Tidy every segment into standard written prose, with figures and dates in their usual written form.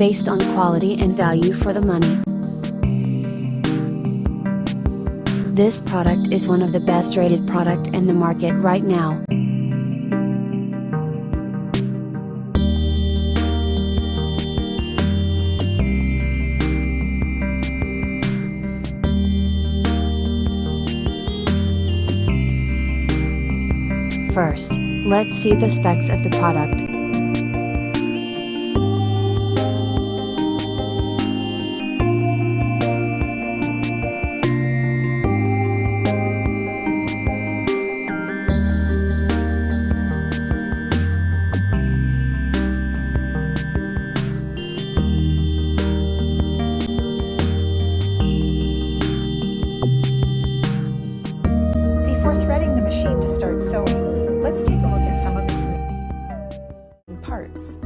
based on quality and value for the money. This product is one of the best rated product in the market right now. First, let's see the specs of the product. Before threading the machine to start sewing, let's take a look at some of its main parts.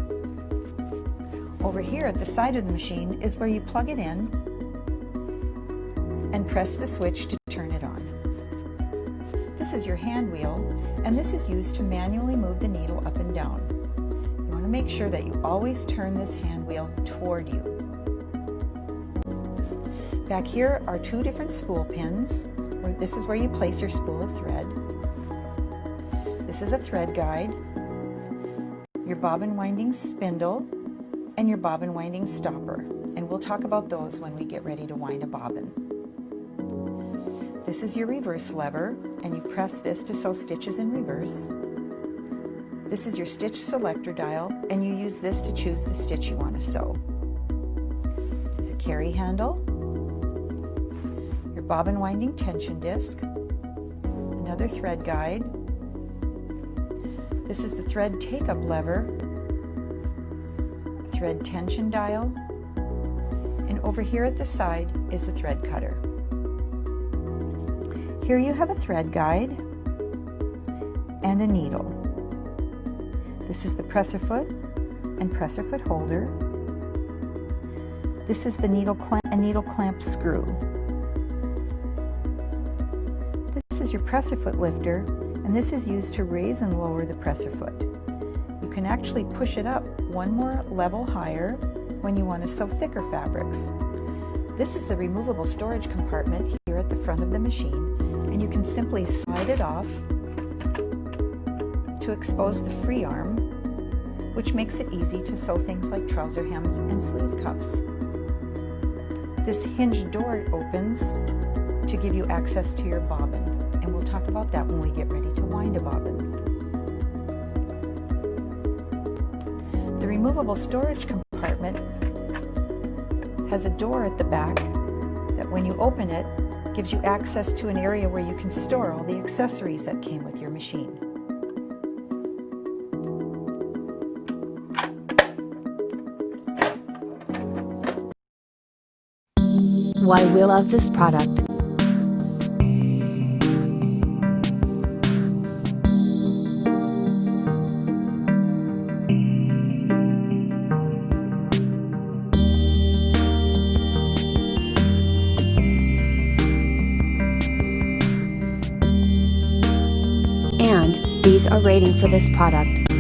Over here at the side of the machine is where you plug it in and press the switch to turn it on. This is your hand wheel, and this is used to manually move the needle up and down. You want to make sure that you always turn this hand wheel toward you. Back here are two different spool pins. This is where you place your spool of thread. This is a thread guide, your bobbin winding spindle, and your bobbin winding stopper. And we'll talk about those when we get ready to wind a bobbin. This is your reverse lever, and you press this to sew stitches in reverse. This is your stitch selector dial, and you use this to choose the stitch you want to sew. This is a carry handle, your bobbin winding tension disc, another thread guide. This is the thread take-up lever, thread tension dial, and over here at the side is the thread cutter. Here you have a thread guide and a needle. This is the presser foot and presser foot holder. This is the needle clamp screw. This is your presser foot lifter, and this is used to raise and lower the presser foot. You can actually push it up one more level higher when you want to sew thicker fabrics. This is the removable storage compartment here at the front of the machine, and you can simply slide it off to expose the free arm, which makes it easy to sew things like trouser hems and sleeve cuffs. This hinged door opens to give you access to your bobbin, and we'll talk about that when we get ready to wind a bobbin. The removable storage compartment has a door at the back that when you open it, gives you access to an area where you can store all the accessories that came with your machine. Why we love this product. And these are rating for this product.